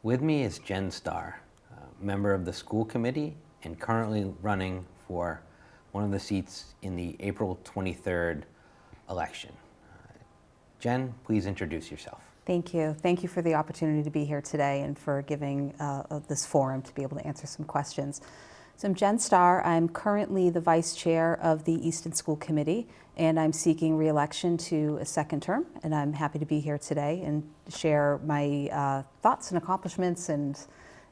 With me is Jen Starr, member of the school committee and currently running for one of the seats in the April 23rd election. Jen, please introduce yourself. Thank you. Thank you for the opportunity to be here today and for giving this forum to be able to answer some questions. So I'm Jen Starr. I'm currently the vice chair of the Easton School Committee, and I'm seeking re-election to a second term. And I'm happy to be here today and share my thoughts and accomplishments and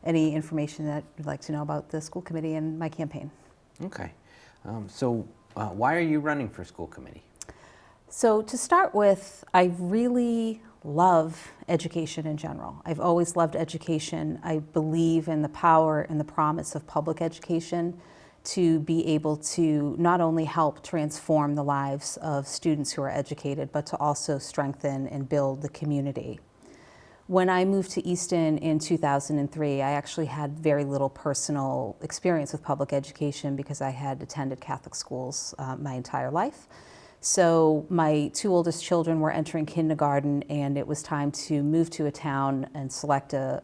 any information that you'd like to know about the school committee and my campaign. Okay. Why are you running for school committee? So to start with, I really love education in general. I've always loved education. I believe in the power and the promise of public education to be able to not only help transform the lives of students who are educated, but to also strengthen and build the community. When I moved to Easton in 2003, I actually had very little personal experience with public education because I had attended Catholic schools my entire life. So my two oldest children were entering kindergarten, and it was time to move to a town and select a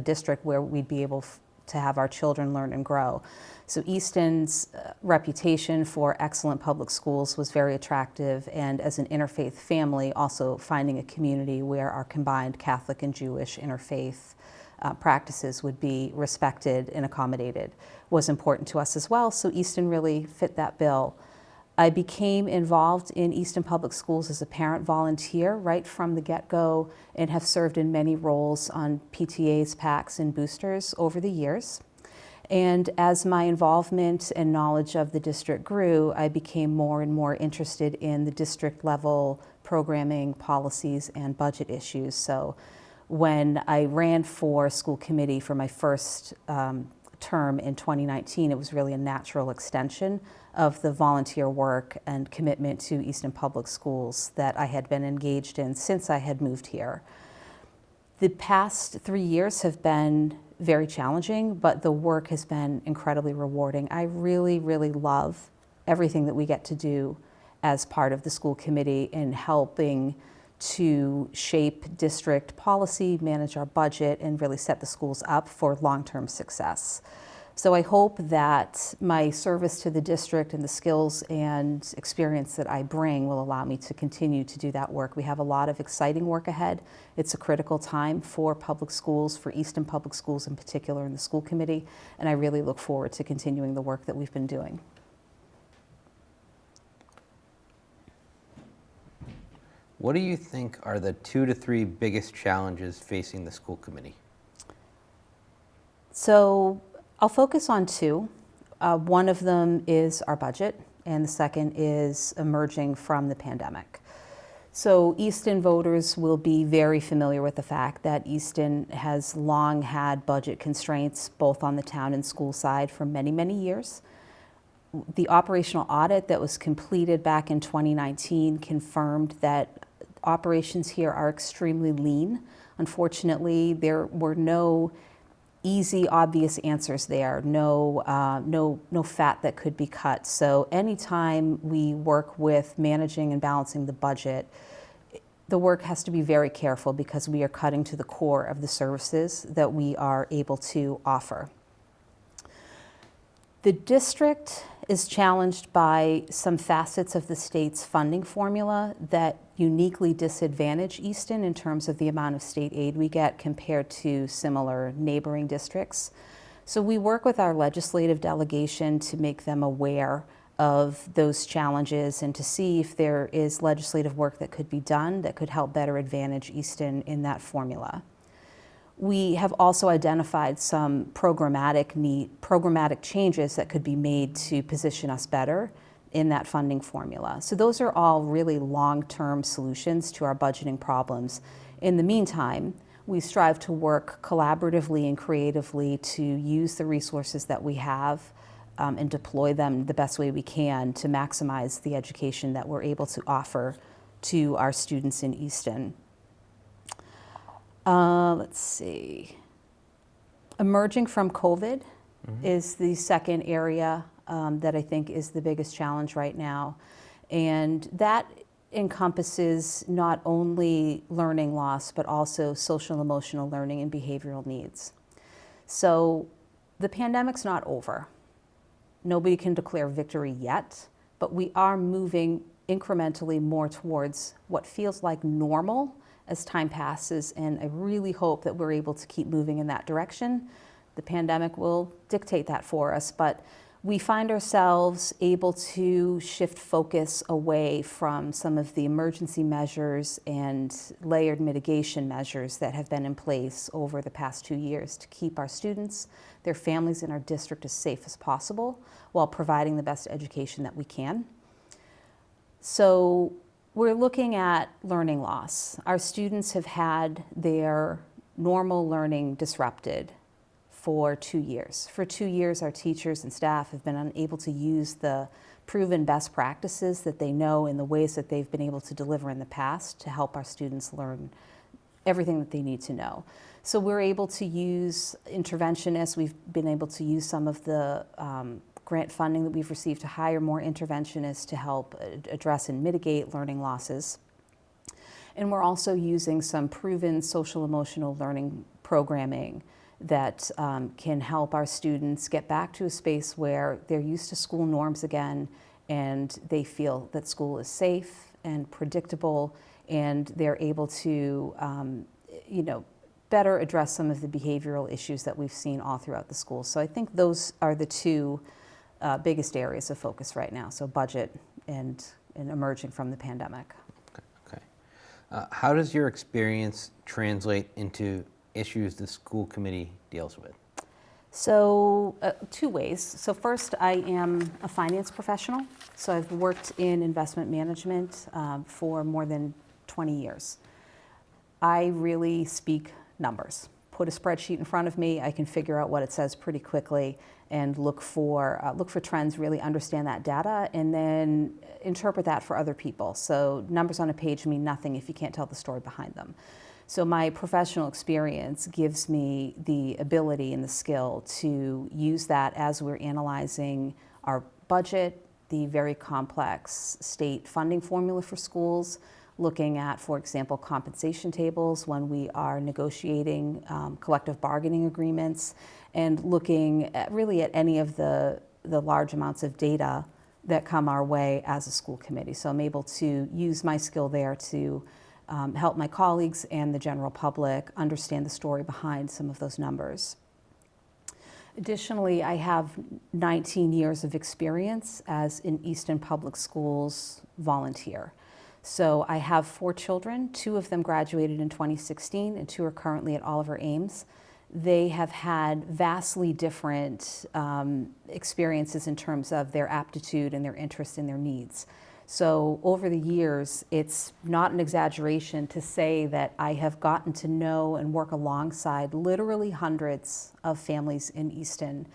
district where we'd be able to have our children learn and grow. So Easton's reputation for excellent public schools was very attractive, and as an interfaith family, also finding a community where our combined Catholic and Jewish interfaith practices would be respected and accommodated was important to us as well. So Easton really fit that bill. I became involved in Easton Public Schools as a parent volunteer right from the get-go and have served in many roles on PTAs, PACs, and boosters over the years. And as my involvement and knowledge of the district grew, I became more and more interested in the district level programming, policies, and budget issues. So when I ran for school committee for my first term in 2019, it was really a natural extension of the volunteer work and commitment to Easton Public Schools that I had been engaged in since I had moved here. The past 3 years have been very challenging, but the work has been incredibly rewarding. I really, really love everything that we get to do as part of the school committee in helping to shape district policy, manage our budget, and really set the schools up for long-term success. So I hope that my service to the district and the skills and experience that I bring will allow me to continue to do that work. We have a lot of exciting work ahead. It's a critical time for public schools, for Easton Public Schools in particular, in the school committee, and I really look forward to continuing the work that we've been doing. What do you think are the 2 to 3 biggest challenges facing the school committee? So I'll focus on two. One of them is our budget, and the second is emerging from the pandemic. So Easton voters will be very familiar with the fact that Easton has long had budget constraints, both on the town and school side, for many, many years. The operational audit that was completed back in 2019 confirmed that operations here are extremely lean. Unfortunately, there were no easy, obvious answers there, no fat that could be cut. So anytime we work with managing and balancing the budget, the work has to be very careful because we are cutting to the core of the services that we are able to offer. The district is challenged by some facets of the state's funding formula that uniquely disadvantage Easton in terms of the amount of state aid we get compared to similar neighboring districts. So we work with our legislative delegation to make them aware of those challenges and to see if there is legislative work that could be done that could help better advantage Easton in that formula. We have also identified some programmatic changes that could be made to position us better in that funding formula. So those are all really long-term solutions to our budgeting problems. In the meantime, we strive to work collaboratively and creatively to use the resources that we have and deploy them the best way we can to maximize the education that we're able to offer to our students in Easton. Let's see. Emerging from COVID is the second area that I think is the biggest challenge right now. And that encompasses not only learning loss, but also social and emotional learning and behavioral needs. So the pandemic's not over. Nobody can declare victory yet, but we are moving incrementally more towards what feels like normal as time passes, and I really hope that we're able to keep moving in that direction. The pandemic will dictate that for us, but we find ourselves able to shift focus away from some of the emergency measures and layered mitigation measures that have been in place over the past 2 years to keep our students, their families, and our district as safe as possible while providing the best education that we can. So we're looking at learning loss. Our students have had their normal learning disrupted for 2 years. For 2 years, our teachers and staff have been unable to use the proven best practices that they know in the ways that they've been able to deliver in the past to help our students learn everything that they need to know. So we're able to use interventionists. We've been able to use some of the grant funding that we've received to hire more interventionists to help address and mitigate learning losses. And we're also using some proven social emotional learning programming that can help our students get back to a space where they're used to school norms again, and they feel that school is safe and predictable, and they're able to better address some of the behavioral issues that we've seen all throughout the school. So I think those are the two biggest areas of focus right now, so budget and emerging from the pandemic. Okay. How does your experience translate into issues the school committee deals with? So 2 ways. So first, I am a finance professional. So I've worked in investment management for more than 20 years. I really speak numbers. Put a spreadsheet in front of me, I can figure out what it says pretty quickly and look for trends, really understand that data, and then interpret that for other people. So numbers on a page mean nothing if you can't tell the story behind them. So my professional experience gives me the ability and the skill to use that as we're analyzing our budget, the very complex state funding formula for schools, looking at, for example, compensation tables when we are negotiating collective bargaining agreements, and looking at really at any of the large amounts of data that come our way as a school committee. So I'm able to use my skill there to help my colleagues and the general public understand the story behind some of those numbers. Additionally, I have 19 years of experience as an Easton Public Schools volunteer. So I have 4 children. 2 of them graduated in 2016 and 2 are currently at Oliver Ames. They have had vastly different experiences in terms of their aptitude and their interests and their needs. So over the years, it's not an exaggeration to say that I have gotten to know and work alongside literally hundreds of families in Easton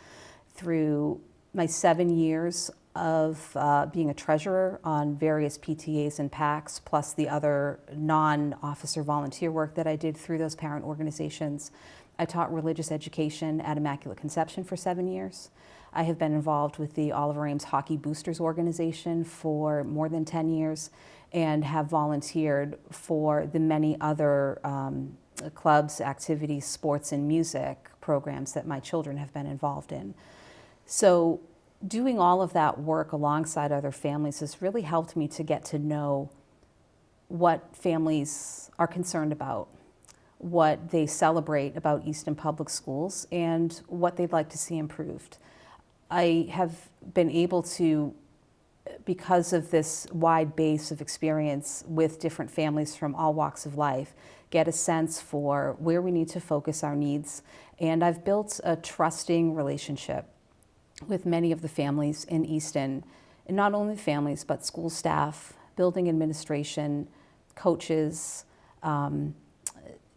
through my 7 years of being a treasurer on various PTAs and PACs, plus the other non-officer volunteer work that I did through those parent organizations. I taught religious education at Immaculate Conception for 7 years. I have been involved with the Oliver Ames Hockey Boosters organization for more than 10 years and have volunteered for the many other clubs, activities, sports, and music programs that my children have been involved in. So doing all of that work alongside other families has really helped me to get to know what families are concerned about, what they celebrate about Easton Public Schools, and what they'd like to see improved. I have been able to, because of this wide base of experience with different families from all walks of life, get a sense for where we need to focus our needs. And I've built a trusting relationship with many of the families in Easton, and not only families, but school staff, building administration, coaches,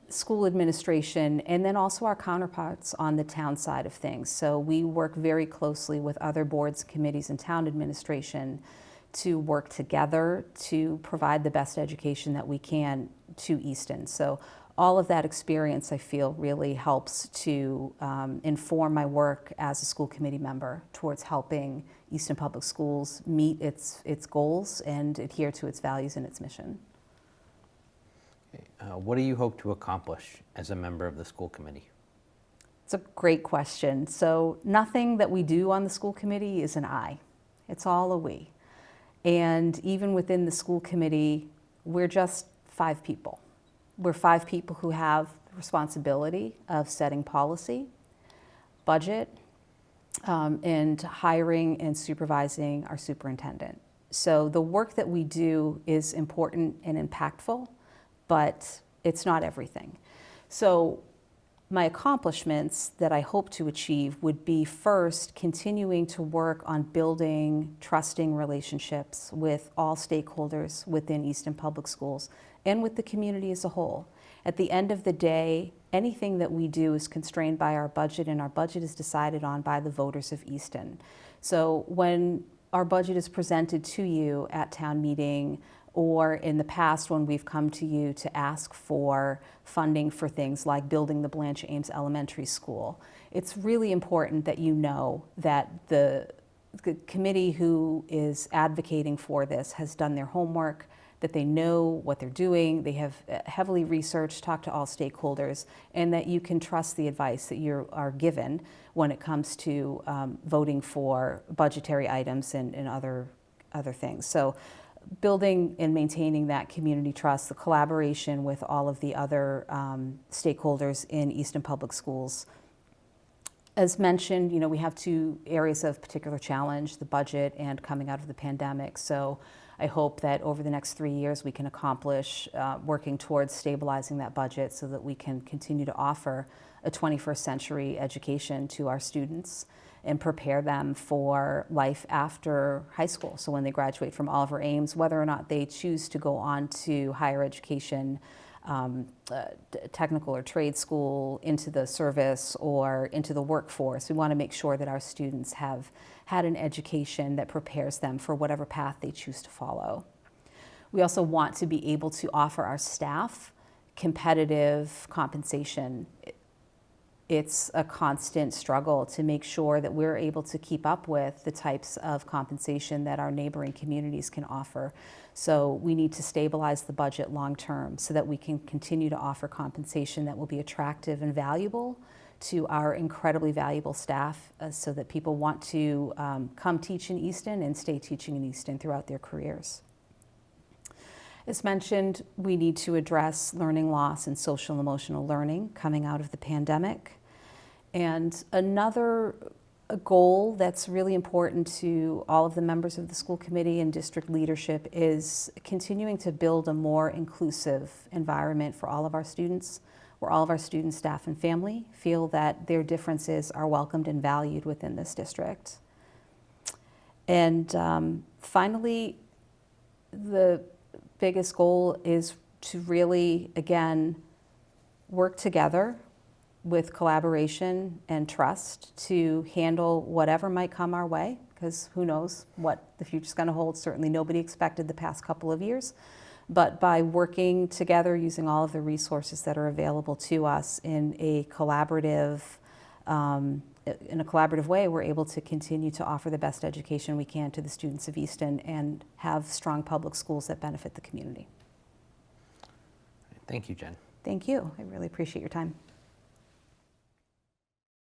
school administration, and then also our counterparts on the town side of things. So we work very closely with other boards, committees, and town administration to work together to provide the best education that we can to Easton. So all of that experience, I feel, really helps to inform my work as a school committee member towards helping Easton Public Schools meet its goals and adhere to its values and its mission. What do you hope to accomplish as a member of the school committee? It's a great question. So nothing that we do on the school committee is an I. It's all a we. And even within the school committee, we're just 5 people. We're 5 people who have the responsibility of setting policy, budget, and hiring and supervising our superintendent. So the work that we do is important and impactful, but it's not everything. So my accomplishments that I hope to achieve would be, first, continuing to work on building trusting relationships with all stakeholders within Easton Public Schools and with the community as a whole. At the end of the day, anything that we do is constrained by our budget, and our budget is decided on by the voters of Easton. So when our budget is presented to you at town meeting, or in the past when we've come to you to ask for funding for things like building the Blanche Ames Elementary School, it's really important that you know that the committee who is advocating for this has done their homework, that they know what they're doing, they have heavily researched, talked to all stakeholders, and that you can trust the advice that you are given when it comes to voting for budgetary items and other things. So building and maintaining that community trust, the collaboration with all of the other stakeholders in Easton Public Schools. As mentioned, we have 2 areas of particular challenge, the budget and coming out of the pandemic. So I hope that over the next 3 years we can accomplish working towards stabilizing that budget so that we can continue to offer a 21st century education to our students and prepare them for life after high school. So when they graduate from Oliver Ames, whether or not they choose to go on to higher education, technical or trade school, into the service or into the workforce, we want to make sure that our students have had an education that prepares them for whatever path they choose to follow. We also want to be able to offer our staff competitive compensation. It's a constant struggle to make sure that we're able to keep up with the types of compensation that our neighboring communities can offer. So we need to stabilize the budget long term so that we can continue to offer compensation that will be attractive and valuable to our incredibly valuable staff, so that people want to come teach in Easton and stay teaching in Easton throughout their careers. As mentioned, we need to address learning loss and social and emotional learning coming out of the pandemic. And another goal that's really important to all of the members of the school committee and district leadership is continuing to build a more inclusive environment for all of our students, where all of our students, staff, and family feel that their differences are welcomed and valued within this district. And finally, the biggest goal is to really, again, work together with collaboration and trust to handle whatever might come our way, because who knows what the future's going to hold. Certainly nobody expected the past couple of years. But by working together, using all of the resources that are available to us in a collaborative way, we're able to continue to offer the best education we can to the students of Easton and have strong public schools that benefit the community. Thank you, Jen. Thank you. I really appreciate your time.